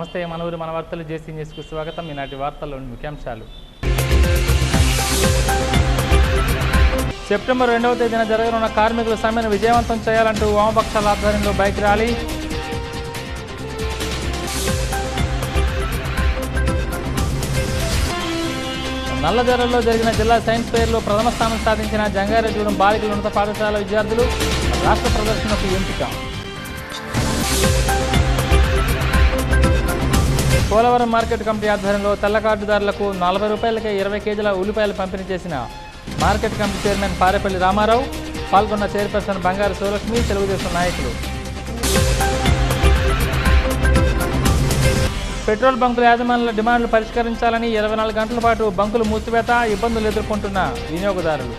నమస్తే మనూరు మన వార్తలు జేసీ న్యూస్కు స్వాగతం. ఈనాటి వార్తల్లోని ముఖ్యాంశాలు. సెప్టెంబర్ 2వ తేదీన జరగనున్న కార్మికుల సమ్మెను విజయవంతం చేయాలంటూ వామపక్షాల ఆధ్వర్యంలో బైక్ ర్యాలీ. నల్లజర్లలో జరిగిన జిల్లా సైన్స్ ఫెయిర్లో ప్రథమ స్థానం సాధించిన జంగారెడ్డిగూడెం బాలికల ఉన్నత పాఠశాల విద్యార్థులు రాష్ట్ర ప్రదర్శనకు ఎంపిక. పోలవరం మార్కెట్ కమిటీ ఆధ్వర్యంలో తెల్ల కార్డుదారులకు 40 రూపాయలకే 20 కేజీల ఉల్లిపాయలు పంపిణీ చేసిన market committee chairman Parepalli Ramarao, పాల్గొన్న చైర్పర్సన్ బంగారు శివలక్ష్మి, తెలుగుదేశం నాయకులు. పెట్రోల్ బంకుల యాజమాన్యాల డిమాండ్లు పరిష్కరించాలని 24 గంటల పాటు బంకులు మూసివేత, ఇబ్బందులు ఎదుర్కొంటున్న వినియోగదారులు.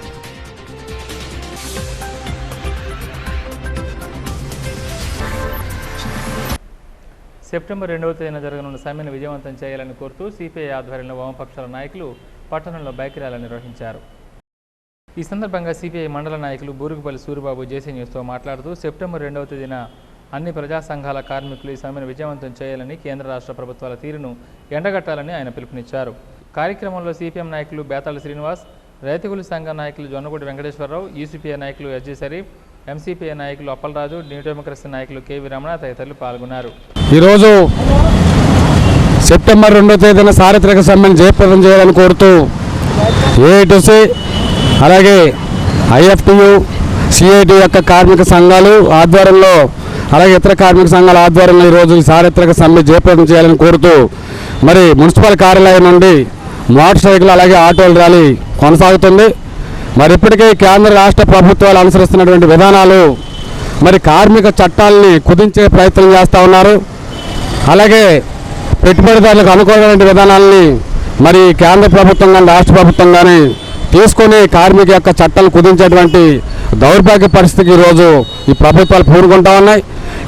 సెప్టెంబర్ 2వ తేదీన జరగనున్న సమ్మెను విజయవంతం చేయాలని కోరుతూ సిపిఐ ఆధ్వర్యంలో వామపక్షాల నాయకులు పట్టణంలో బైక్ ర్యాలీ నిర్వహించారు. ఈ సందర్భంగా సిపిఐ మండల నాయకులు బూరుగుపల్లి సూరిబాబు జేసీ న్యూస్తో మాట్లాడుతూ సెప్టెంబర్ 2వ తేదీన అన్ని ప్రజా సంఘాల కార్మికులు ఈ సమ్మెను విజయవంతం చేయాలని, కేంద్ర రాష్ట్ర ప్రభుత్వాల తీరును ఎండగట్టాలని ఆయన పిలుపునిచ్చారు. కార్యక్రమంలో సిపిఎం నాయకులు బేతాళ శ్రీనివాస్, రైతు కూలీ సంఘ నాయకులు జొన్నగూడి వెంకటేశ్వరరావు, యూసీపీఐ నాయకులు ఎస్జీ షరీఫ్, ఎంసీపీఐ నాయకులు అప్పలరాజు, న్యూ డెమోక్రసీ నాయకులు కేవీ రమణ తదితరులు పాల్గొన్నారు. ఈరోజు సెప్టెంబర్ 2వ తేదీన చారిత్రక సమ్మెను జయప్రదం చేయాలని కోరుతూ ఏఐటీసీ అలాగే ఐఎఫ్టియు, సిఐటి యొక్క కార్మిక సంఘాలు ఆధ్వర్యంలో అలాగే ఇతర కార్మిక సంఘాల ఆధ్వర్యంలో ఈరోజు ఈ చారిత్రక సమ్మె జయప్రదం చేయాలని కోరుతూ మరి మున్సిపల్ కార్యాలయం నుండి మోటార్ సైకిల్ అలాగే ఆటోల ర్యాలీ కొనసాగుతుంది. మరి ఇప్పటికే కేంద్ర రాష్ట్ర ప్రభుత్వాలు అనుసరిస్తున్నటువంటి విధానాలు మరి కార్మిక చట్టాలని కుదించే ప్రయత్నం చేస్తూ ఉన్నారు. అలాగే పెట్టుబడిదారులకు అనుకూలమైన విధానాలని మరి కేంద్ర ప్రభుత్వం కానీ రాష్ట్ర ప్రభుత్వం కానీ తీసుకొని కార్మిక యొక్క చట్టాలను కుదించేటువంటి దౌర్భాగ్య పరిస్థితికి ఈరోజు ఈ ప్రభుత్వాలు పూనుకుంటా ఉన్నాయి.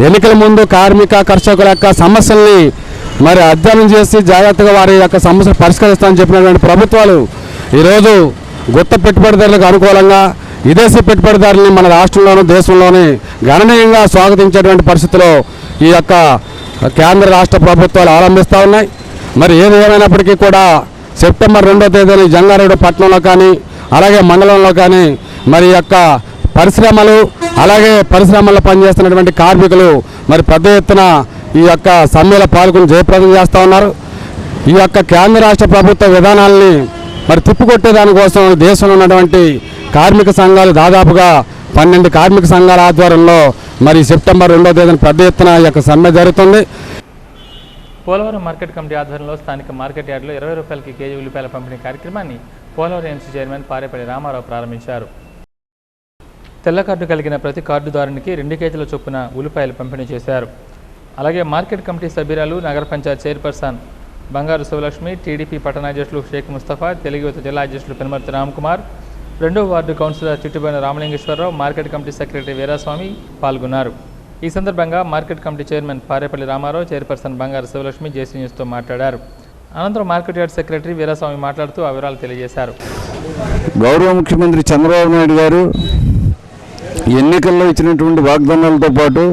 ఎన్నికల ముందు కార్మిక కర్షకుల యొక్క సమస్యల్ని మరి అధ్యయనం చేసి జాగ్రత్తగా వారి యొక్క సమస్యలు పరిష్కరిస్తామని చెప్పినటువంటి ప్రభుత్వాలు ఈరోజు గుత్త పెట్టుబడిదారులకు అనుకూలంగా విదేశీ పెట్టుబడిదారులని మన రాష్ట్రంలోనూ దేశంలోనే గణనీయంగా స్వాగతించేటువంటి పరిస్థితిలో ఈ యొక్క కేంద్ర రాష్ట్ర ప్రభుత్వాలు అవలంబిస్తూ ఉన్నాయి. మరి ఏది ఏమైనప్పటికీ కూడా సెప్టెంబర్ 2వ తేదీన జంగారెడ్డి పట్టణంలో కానీ అలాగే మండలంలో కానీ మరి యొక్క పరిశ్రమలు అలాగే పరిశ్రమల్లో పనిచేస్తున్నటువంటి కార్మికులు మరి పెద్ద ఎత్తున ఈ యొక్క సమ్మెలో పాల్గొని జయప్రదం చేస్తూ ఉన్నారు. ఈ యొక్క కేంద్ర రాష్ట్ర ప్రభుత్వ విధానాలని మరి తిప్పుకొట్టేదానికోసం దేశంలో ఉన్నటువంటి కార్మిక సంఘాలు దాదాపుగా 12 కార్మిక సంఘాల ఆధ్వర్యంలో మరి సెప్టెంబర్ 2వ తేదీన పెద్ద ఎత్తున ఈ యొక్క సమ్మె జరుగుతుంది. పోలవరం మార్కెట్ కమిటీ ఆధ్వర్యంలో స్థానిక మార్కెట్ యార్డులో 20 రూపాయలకి కేజీ ఉల్లిపాయల పంపిణీ కార్యక్రమాన్ని పోలవరం ఎంసీ చైర్మన్ పారేపల్లి రామారావు ప్రారంభించారు. తెల్ల కార్డు కలిగిన ప్రతి కార్డుదారునికి 2 కేజీల చొప్పున ఉల్లిపాయలు పంపిణీ చేశారు. అలాగే మార్కెట్ కమిటీ సభ్యురాలు, నగర పంచాయత్ చైర్పర్సన్ బంగారు శివలక్ష్మి, టీడీపీ పట్టణాధ్యక్షులు షేక్ ముస్తఫా, తెలుగు యువత జిల్లా అధ్యక్షులు పెనుమర్తి రామ్కుమార్, 2వ ward councillor Chittuboina Ramalingeswararao, market committee secretary Veeraswamy పాల్గొన్నారు. ఈ సందర్భంగా market committee chairman Parepalli Ramarao, chairperson Bangaru Sivalakshmi జేసీ న్యూస్తో మాట్లాడారు. అనంతరం మార్కెట్ యార్డ్ సెక్రటరీ వీరాస్వామి మాట్లాడుతూ ఆ వివరాలు తెలియజేశారు. గౌరవ ముఖ్యమంత్రి చంద్రబాబు నాయుడు గారు ఎన్నికల్లో ఇచ్చినటువంటి వాగ్దానాలతో పాటు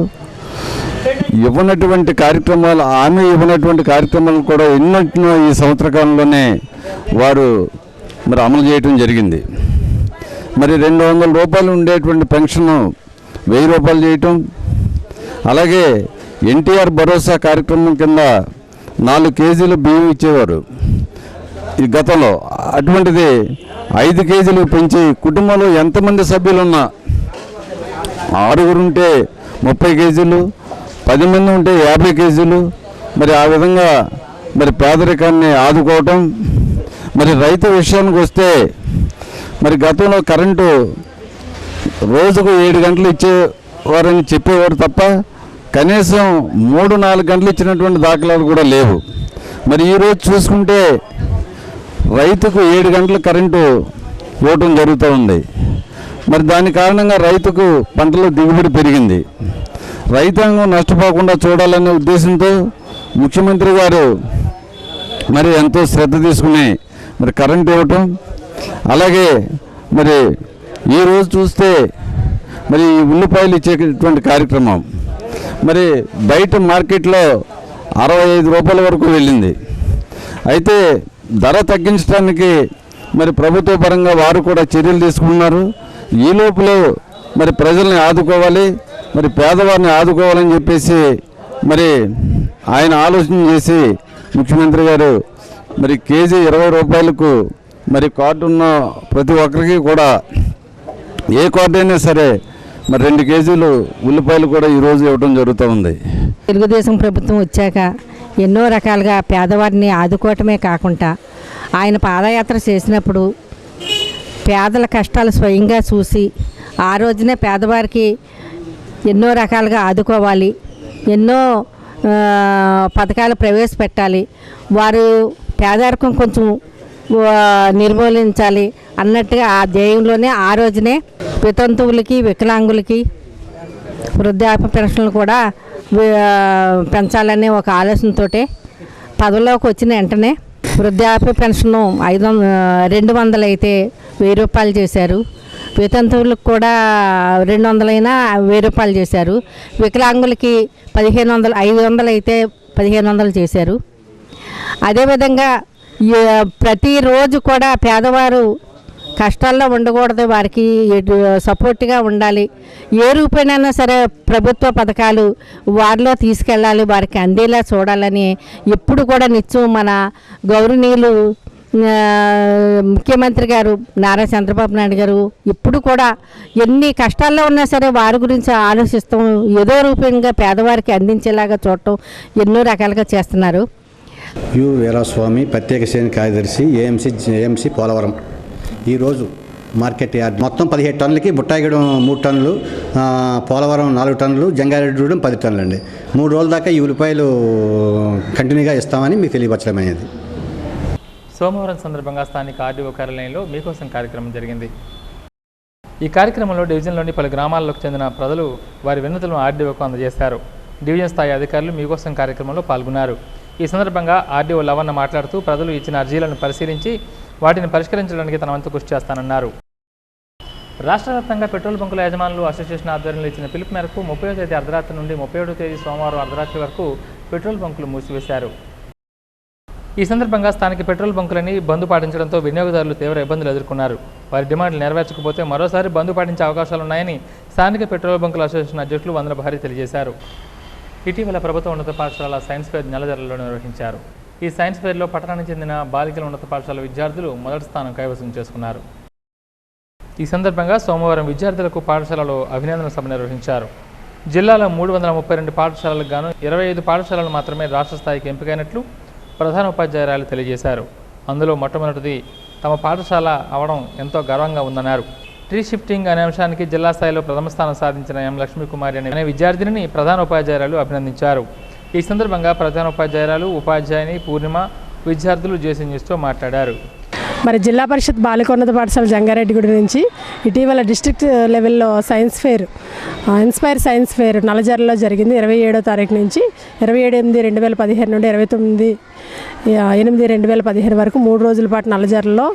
ఇవ్వనటువంటి కార్యక్రమాలు, హామీ ఇవ్వనటువంటి కార్యక్రమాలు కూడా ఎన్నో ఈ సంవత్సర కాలంలోనే వారు మరి అమలు చేయటం జరిగింది. మరి 200 రూపాయలు ఉండేటువంటి పెన్షన్ 1000 రూపాయలు చేయటం, అలాగే ఎన్టీఆర్ భరోసా కార్యక్రమం కింద 4 కేజీలు బియ్యం ఇచ్చేవారు ఈ గతంలో. అటువంటిది 5 కేజీలు పెంచి కుటుంబంలో ఎంతమంది సభ్యులున్నా 6 ఉంటే 30 కేజీలు, 10 మంది ఉంటే 50 కేజీలు, మరి ఆ విధంగా మరి పేదరికాన్ని ఆదుకోవటం. మరి రైతు విషయానికి వస్తే మరి గతంలో కరెంటు రోజుకు 7 గంటలు ఇచ్చేవారని చెప్పేవారు తప్ప కనీసం 3-4 గంటలు ఇచ్చినటువంటి దాఖలాలు కూడా లేవు. మరి ఈరోజు చూసుకుంటే రైతుకు 7 గంటల కరెంటు ఇవ్వటం జరుగుతూ ఉంది. మరి దాని కారణంగా రైతుకు పంటల దిగుబడి పెరిగింది. రైతాంగం నష్టపోకుండా చూడాలనే ఉద్దేశంతో ముఖ్యమంత్రి గారు మరి ఎంతో శ్రద్ధ తీసుకుని మరి కరెంట్ ఇవ్వటం, అలాగే మరి ఈరోజు చూస్తే మరి ఉల్లిపాయలు ఇచ్చేటువంటి కార్యక్రమం, మరి బయట మార్కెట్లో 65 రూపాయల వరకు వెళ్ళింది. అయితే ధర తగ్గించడానికి మరి ప్రభుత్వ పరంగా వారు కూడా చర్యలు తీసుకున్నారు. ఈ లోపల మరి ప్రజల్ని ఆదుకోవాలి, మరి పేదవారిని ఆదుకోవాలని చెప్పేసి మరి ఆయన ఆలోచన చేసి ముఖ్యమంత్రి గారు మరి కేజీ 20 రూపాయలకు మరి కార్డు ఉన్న ప్రతి ఒక్కరికి కూడా ఏ కార్డు అయినా సరే మరి 2 కేజీలు ఉల్లిపాయలు కూడా ఈరోజు ఇవ్వడం జరుగుతూ ఉంది. తెలుగుదేశం ప్రభుత్వం వచ్చాక ఎన్నో రకాలుగా పేదవారిని ఆదుకోవటమే కాకుండా ఆయన పాదయాత్ర చేసినప్పుడు పేదల కష్టాలు స్వయంగా చూసి ఆ రోజునే పేదవారికి ఎన్నో రకాలుగా ఆదుకోవాలి, ఎన్నో పథకాలు ప్రవేశపెట్టాలి, వారు పేదరికం కొంచెం నిర్మూలించాలి అన్నట్టుగా ఆ ధ్యేయంలోనే ఆ రోజునే వితంతువులకి, వికలాంగులకి వృద్ధాప్య పెన్షన్లు కూడా పెంచాలనే ఒక ఆలోచనతో పదవిలోకి వచ్చిన వెంటనే వృద్ధాప్య పెన్షన్ 200 అయితే 1000 రూపాయలు చేశారు. వితంతువులకు కూడా 200 అయినా 1000 రూపాయలు చేశారు. వికలాంగులకి 1500, 500 అయితే 1500 చేశారు. అదేవిధంగా ప్రతిరోజు కూడా పేదవారు కష్టాల్లో ఉండకూడదు, వారికి సపోర్ట్గా ఉండాలి. ఏ రూపేణైనా సరే ప్రభుత్వ పథకాలు వారిలో తీసుకెళ్ళాలి, వారికి అందేలా చూడాలని ఎప్పుడు కూడా నిత్యం మన గౌరవనీయులు ముఖ్యమంత్రి గారు నారా చంద్రబాబు నాయుడు గారు ఇప్పుడు కూడా ఎన్ని కష్టాల్లో ఉన్నా సరే వారి గురించి ఆలోచిస్తాం, ఏదో రూపంగా పేదవారికి అందించేలాగా చూడటం ఎన్నో రకాలుగా చేస్తున్నారు. యు వీరాస్వామి, ప్రత్యేక శ్రేణి కార్యదర్శి, ఏఎంసీ పోలవరం. ఈరోజు మార్కెట్ యార్డ్ మొత్తం 17 టన్నులకి, బుట్టాయిగూడెం 3 టన్నులు, పోలవరం 4 టన్నులు, జంగారెడ్డిగూడెం 10 టన్నులు అండి. 3 రోజుల దాకా ఈ ఉల్లిపాయలు కంటిన్యూగా ఇస్తామని మీకు తెలియపరచడం అనేది. సోమవారం సందర్భంగా స్థానిక ఆర్డీఓ కార్యాలయంలో మీకోసం కార్యక్రమం జరిగింది. ఈ కార్యక్రమంలో డివిజన్లోని పలు గ్రామాలకు చెందిన ప్రజలు వారి వినతులను ఆర్డీఓకు అందజేశారు. డివిజన్ స్థాయి అధికారులు మీకోసం కార్యక్రమంలో పాల్గొన్నారు. ఈ సందర్భంగా ఆర్డీఓ లవన్న మాట్లాడుతూ ప్రజలు ఇచ్చిన అర్జీలను పరిశీలించి వాటిని పరిష్కరించడానికి తన వంతు కృషి చేస్తానన్నారు. రాష్ట్ర వ్యాప్తంగా పెట్రోల్ బంకుల యజమానులు అసోసియేషన్ ఆధ్వర్యంలో ఇచ్చిన పిలుపు మేరకు 30వ తేదీ అర్ధరాత్రి నుండి 31వ తేదీ సోమవారం అర్ధరాత్రి వరకు పెట్రోల్ బంకులు మూసివేశారు. ఈ సందర్భంగా స్థానిక పెట్రోల్ బంకులని బంద్ పాటించడంతో వినియోగదారులు తీవ్ర ఇబ్బందులు ఎదుర్కొన్నారు. వారి డిమాండ్లు నెరవేర్చకపోతే మరోసారి బంద్ పాటించే అవకాశాలున్నాయని స్థానిక పెట్రోల్ బంకుల అసోసియేషన్ అధ్యక్షులు వందన భారీ తెలియజేశారు. ఇటీవల ప్రభుత్వ ఉన్నత పాఠశాల సైన్స్ ఫెయిర్ నెలజర్లలో నిర్వహించారు. ఈ సైన్స్ ఫెయిర్లో పట్టణానికి చెందిన బాలికల ఉన్నత పాఠశాల విద్యార్థులు మొదటి స్థానం కైవసం చేసుకున్నారు. ఈ సందర్భంగా సోమవారం విద్యార్థులకు పాఠశాలలో అభినందన సభ నిర్వహించారు. జిల్లాలో 332 పాఠశాలలకు గాను 25 పాఠశాలలు మాత్రమే రాష్ట్ర స్థాయికి ఎంపికైనట్లు ప్రధాన ఉపాధ్యాయురాలు తెలియజేశారు. అందులో మొట్టమొదటిది తమ పాఠశాల అవడం ఎంతో గర్వంగా ఉందన్నారు. ట్రీ షిఫ్టింగ్ అనే అంశానికి జిల్లా స్థాయిలో ప్రథమ స్థానం సాధించిన ఎం లక్ష్మీకుమారి అనే విద్యార్థినిని ప్రధాన ఉపాధ్యాయురాలు అభినందించారు. ఈ సందర్భంగా ప్రధాన ఉపాధ్యాయురాలు, ఉపాధ్యాయుని పూర్ణిమ, విద్యార్థులు జేసీ న్యూస్తో మాట్లాడారు. మరి జిల్లా పరిషత్ బాలికోన్నత పాఠశాల జంగారెడ్డిగూడెం నుంచి ఇటీవల డిస్ట్రిక్ట్ లెవెల్లో science fair, inspire science fair నల్లజర్లలో జరిగింది. 27వ తారీఖు నుంచి 27/8/2015 నుండి 29/8/2015 వరకు 3 రోజుల పాటు నల్లజర్లలో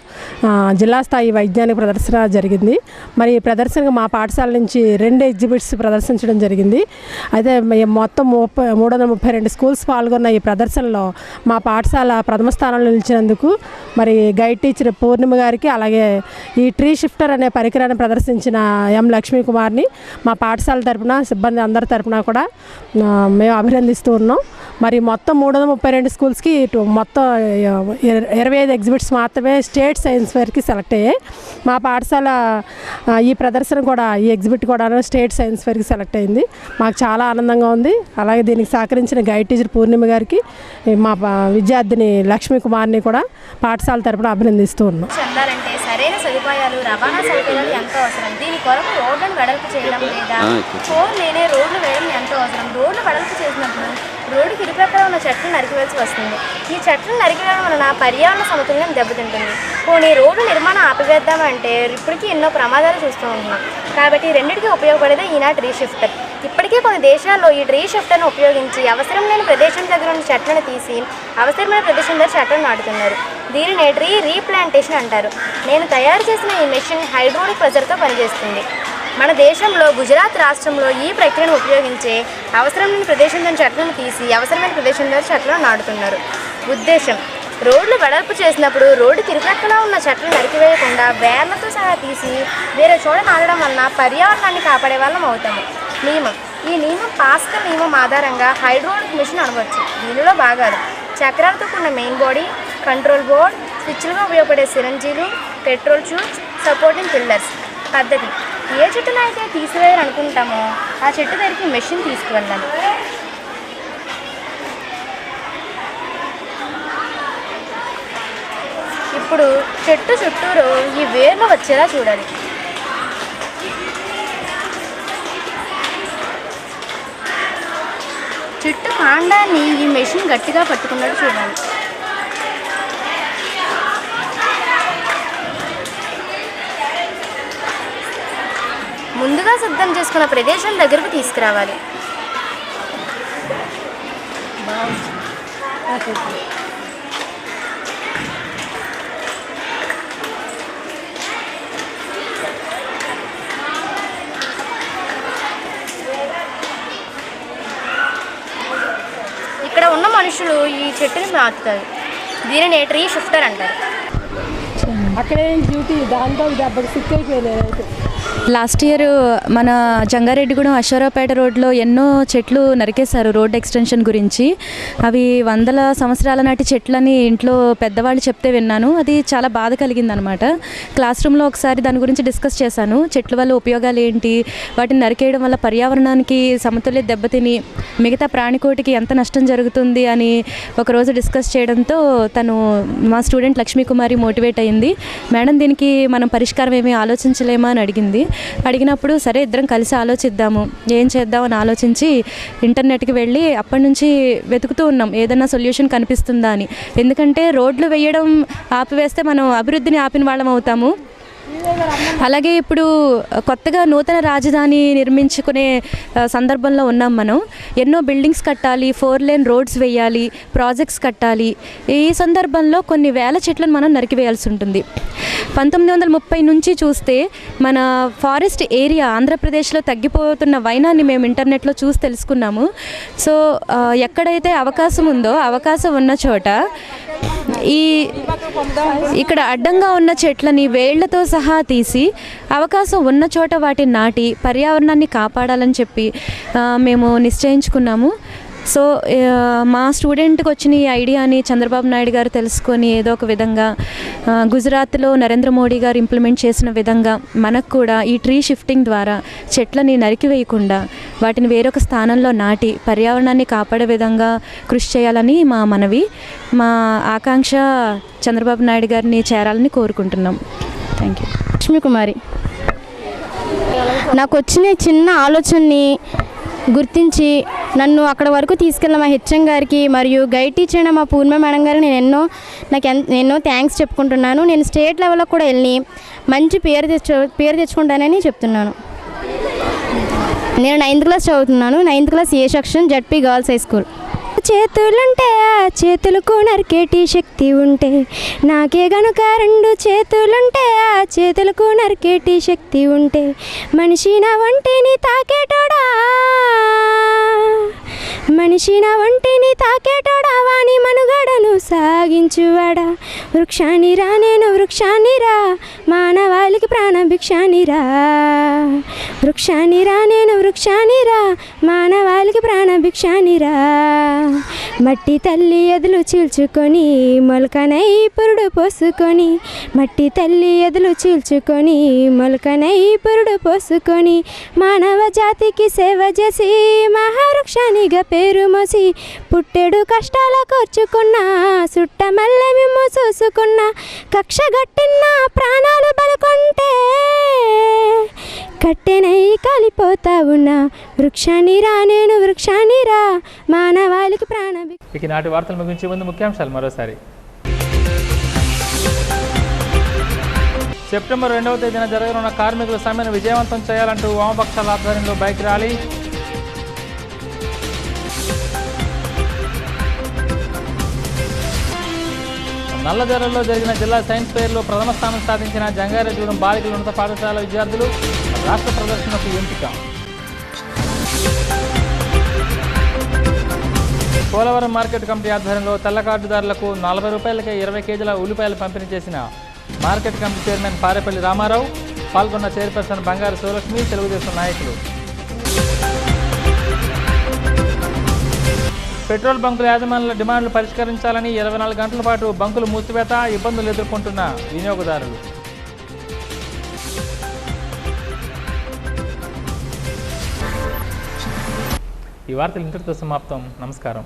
జిల్లా స్థాయి వైజ్ఞానిక ప్రదర్శన జరిగింది. మరి ఈ ప్రదర్శనకు మా పాఠశాల నుంచి 2 ఎగ్జిబిట్స్ ప్రదర్శించడం జరిగింది. అయితే మొత్తం 332 స్కూల్స్ పాల్గొన్న ఈ ప్రదర్శనలో మా పాఠశాల ప్రథమ స్థానంలో నిలిచినందుకు మరి గైడ్ టీచర్ పూర్ణిమ గారికి, అలాగే ఈ ట్రీ షిఫ్టర్ అనే పరికరాన్ని ప్రదర్శించిన ఎం లక్ష్మీకుమార్ని మా పాఠశాల తరపున, సిబ్బంది అందరి తరపున కూడా మేము అభినందిస్తూ ఉన్నాం. మరి మొత్తం 332 స్కూల్స్కి మొత్తం 25 ఎగ్జిబిట్స్ మాత్రమే స్టేట్ సైన్స్ ఫెయిర్కి సెలెక్ట్ అయ్యాయి. మా పాఠశాల ఈ ప్రదర్శన కూడా, ఈ ఎగ్జిబిట్ కూడా స్టేట్ సైన్స్ ఫెయిర్కి సెలెక్ట్ అయింది. మాకు చాలా ఆనందంగా ఉంది. అలాగే దీనికి సహకరించిన గైడ్ టీచర్ పూర్ణిమ గారికి, మా విద్యార్థిని లక్ష్మీకుమార్ని కూడా పాఠశాల తరపున అభినందిస్తూ ఉన్నాం. చెందాలంటే సరైన సదుపాయాలు, రవాణా సౌకర్యాలు ఎంతో అవసరం. దీని కొరకు రోడ్లను వెడల్పు చేయడం లేదా 4 లేనే రోడ్లు వేయడం ఎంతో అవసరం. రోడ్లు వెడల్పు చేసినప్పుడు రోడ్డుకి ఇరుపక్కల ఉన్న చెట్లను నరికివేసి వస్తుంది. ఈ చెట్లను నరికివేయడం వలన పర్యావరణ సమతుల్యం దెబ్బతింటుంది. పోనీ రోడ్డు నిర్మాణం ఆపివేద్దామంటే ఇప్పటికీ ఎన్నో ప్రమాదాలు చూస్తూ ఉంటున్నాం. కాబట్టి రెండింటికి ఉపయోగపడేదే ఈనా ట్రీ షిఫ్టర్. ఇప్పటికే కొన్ని దేశాల్లో ఈ ట్రీ షిఫ్టర్ను ఉపయోగించి అవసరం లేని ప్రదేశం దగ్గర ఉన్న చెట్లను తీసి అవసరమైన ప్రదేశం దగ్గర చెట్లను నాటుతున్నారు. దీనిని ట్రీ రీప్లాంటేషన్ అంటారు. నేను తయారు చేసిన ఈ మెషిన్ హైడ్రోలిక్ ప్రెజర్తో పనిచేస్తుంది. మన దేశంలో గుజరాత్ రాష్ట్రంలో ఈ ప్రక్రియను ఉపయోగించే అవసరం లేని ప్రదేశంలోని చెట్లను తీసి అవసరమైన ప్రదేశంలో చెట్లను నాటుతున్నారు. ఉద్దేశం, రోడ్లు వెడల్పు చేసినప్పుడు రోడ్డుకి ఇరుప్రక్కలా ఉన్న చెట్లను నరికివేయకుండా వేర్లతో సహా తీసి వేరే చోట నాటడం వలన పర్యావరణాన్ని కాపాడే వాళ్ళం అవుతాము. నియమం, ఈ నియమం పాస్కల్ నియమం ఆధారంగా హైడ్రాలిక్ మిషన్ అనవచ్చు. దీనిలో భాగాలు: చక్రాలతో కూడిన మెయిన్ బాడీ, కంట్రోల్ బోర్డ్, స్విచ్లుగా ఉపయోగపడే సిరంజీలు, పెట్రోల్ ట్యూబ్స్, సపోర్టింగ్ పిల్లర్స్. పద్ధతి, ఏ చెట్టును అయితే తీసివేయాలనుకుంటామో ఆ చెట్టు దగ్గరికి మెషిన్ తీసుకువెళ్ళాలి. ఇప్పుడు చెట్టు చుట్టూరు ఈ వేర్లు వచ్చేలా చూడాలి. చెట్టు కాండాన్ని ఈ మెషిన్ గట్టిగా పట్టుకున్నట్టు చూడాలి. ముందుగా సిద్ధం చేసుకున్న ప్రదేశం దగ్గరకు తీసుకురావాలి. ఇక్కడ ఉన్న మనుషులు ఈ చెట్టుని నాటుతారు. దీనిని ట్రీ షిఫ్టర్ అంటారు. అక్కడే డ్యూటీ దాంతో దెబ్బకి సిక్ అయిపోయినాయి. లాస్ట్ ఇయర్ మన జంగారెడ్డిగూడెం అశ్వరావుపేట రోడ్లో ఎన్నో చెట్లు నరికేశారు రోడ్ ఎక్స్టెన్షన్ గురించి. అవి వందల సంవత్సరాల నాటి చెట్లని ఇంట్లో పెద్దవాళ్ళు చెప్తే విన్నాను. అది చాలా బాధ కలిగింది అనమాట. క్లాస్ రూమ్లో ఒకసారి దాని గురించి డిస్కస్ చేశాను. చెట్ల వల్ల ఉపయోగాలు ఏంటి, వాటిని నరికేయడం వల్ల పర్యావరణానికి సమతుల్య దెబ్బతిని మిగతా ప్రాణికోటికి ఎంత నష్టం జరుగుతుంది అని ఒకరోజు డిస్కస్ చేయడంతో తను మా స్టూడెంట్ లక్ష్మీకుమారి మోటివేట్ అయ్యింది. మేడం దీనికి మనం పరిష్కారం ఏమీ ఆలోచించలేమా అని అడిగింది. అడిగినప్పుడు సరే ఇద్దరం కలిసి ఆలోచిద్దాము, ఏం చేద్దామని ఆలోచించి ఇంటర్నెట్కి వెళ్ళి అప్పటి నుంచి వెతుకుతూ ఉన్నాం ఏదైనా సొల్యూషన్ కనిపిస్తుందా అని. ఎందుకంటే రోడ్లు వేయడం ఆపివేస్తే మనం అభివృద్ధిని ఆపిన వాళ్ళం అవుతాము. అలాగే ఇప్పుడు కొత్తగా నూతన రాజధాని నిర్మించుకునే సందర్భంలో ఉన్నాం మనం. ఎన్నో బిల్డింగ్స్ కట్టాలి, 4 లేన్ రోడ్స్ వేయాలి, ప్రాజెక్ట్స్ కట్టాలి. ఈ సందర్భంలో కొన్ని వేల చెట్లను మనం నరికివేయాల్సి ఉంటుంది. 1930 నుంచి చూస్తే మన ఫారెస్ట్ ఏరియా ఆంధ్రప్రదేశ్లో తగ్గిపోతున్న వైనాన్ని మేము ఇంటర్నెట్లో చూసి తెలుసుకున్నాము. సో ఎక్కడైతే అవకాశం ఉందో అవకాశం ఉన్న చోట ఇక్కడ అడ్డంగా ఉన్న చెట్లని వేళ్లతో సహా తీసి అవకాశం ఉన్న చోట వాటిని నాటి పర్యావరణాన్ని కాపాడాలని చెప్పి మేము నిశ్చయించుకున్నాము. సో మా స్టూడెంట్కి వచ్చిన ఈ ఐడియాని చంద్రబాబు నాయుడు గారు తెలుసుకొని ఏదో ఒక విధంగా గుజరాత్లో నరేంద్ర మోడీ గారు ఇంప్లిమెంట్ చేసిన విధంగా మనకు కూడా ఈ ట్రీ షిఫ్టింగ్ ద్వారా చెట్లని నరికివేయకుండా వాటిని వేరొక స్థానంలో నాటి పర్యావరణాన్ని కాపాడే విధంగా కృషి చేయాలని మా మనవి. మా ఆకాంక్ష చంద్రబాబు నాయుడు గారిని చేరాలని కోరుకుంటున్నాం. Thank you. లక్ష్మీకుమారి, నాకు వచ్చిన చిన్న ఆలోచనని గుర్తించి నన్ను అక్కడ వరకు తీసుకెళ్ళిన మా హెచ్ఎం గారికి మరియు గైడ్ టీచర్ అయిన మా పూర్ణ మేడం గారికి నేను ఎన్నో థ్యాంక్స్ చెప్పుకుంటున్నాను. నేను స్టేట్ లెవెల్లో కూడా వెళ్ళి మంచి పేరు తెచ్చుకుంటానని చెప్తున్నాను. నేను 9th క్లాస్ చదువుతున్నాను. 9th class A section, ZP girls high school. చేతులుంటే ఆ చేతులకు నరికేటి శక్తి ఉంటే నాకే గనుక 2 చేతులుంటే ఆ చేతులకు నరికేటి శక్తి ఉంటే మనిషి నా వంటిని తాకేటోడా, మనిషి నా వంటిని తాకేటోడా వాని మనుగడను సాగించువాడా. వృక్షానిరా నేను వృక్షానిరా, మానవాళికి ప్రాణభిక్షానిరా. వృక్షానిరా నేను వృక్షానిరా, మానవాళికి ప్రాణభిక్షానిరా. మట్టి తల్లి ఎదులు చీల్చుకొని మొలకనై పురుడు పోసుకొని, మట్టి తల్లి ఎదులు చీల్చుకొని మొలకనై పురుడు పోసుకొని మానవ జాతికి సేవ చేసి మహావృక్షానిగా పేరు మోసి పుట్టెడు కష్టాల కోర్చుకున్న సుట్ట మల్లె మిమ్ము చూసుకున్న కక్ష గట్టిన ప్రాణాలు బలుకుంటే కట్టెనై కాలిపోతా ఉన్నా. వృక్షానిరా నేను వృక్షానిరా, మానవాళికి ఇక నాటి వార్తలు ముగించే ముందు ముఖ్యాంశాలు మరోసారి. సెప్టెంబర్ 2వ తేదీన జరగనున్న కార్మికుల సమ్మెను విజయవంతం చేయాలంటూ వామపక్షాల ఆధ్వర్యంలో బైక్ ర్యాలీ. నల్లజర్లలో జరిగిన జిల్లా సైన్స్ ఫెయిర్లో ప్రథమ స్థానం సాధించిన జంగారెడ్డిగూడెం బాలికల ఉన్నత పాఠశాల విద్యార్థులు. రాష్ట్ర ప్రదర్శనకు ఎంపిక. పోలవరం మార్కెట్ కమిటీ ఆధ్వర్యంలో తెల్ల కార్డుదారులకు 40 రూపాయలకే 20 కేజీల ఉల్లిపాయలు పంపిణీ చేసిన market committee chairman Parepalli Ramarao, పాల్గొన్న చైర్పర్సన్ బంగారు శివలక్ష్మి, తెలుగుదేశం నాయకులు. పెట్రోల్ బంకుల యాజమాన్యాల డిమాండ్లు పరిష్కరించాలని 24 గంటల పాటు బంకులు మూసివేత, ఇబ్బందులు ఎదుర్కొంటున్న వినియోగదారులు. ఈ వార్తలు ఇంతటితో సమాప్తం. నమస్కారం.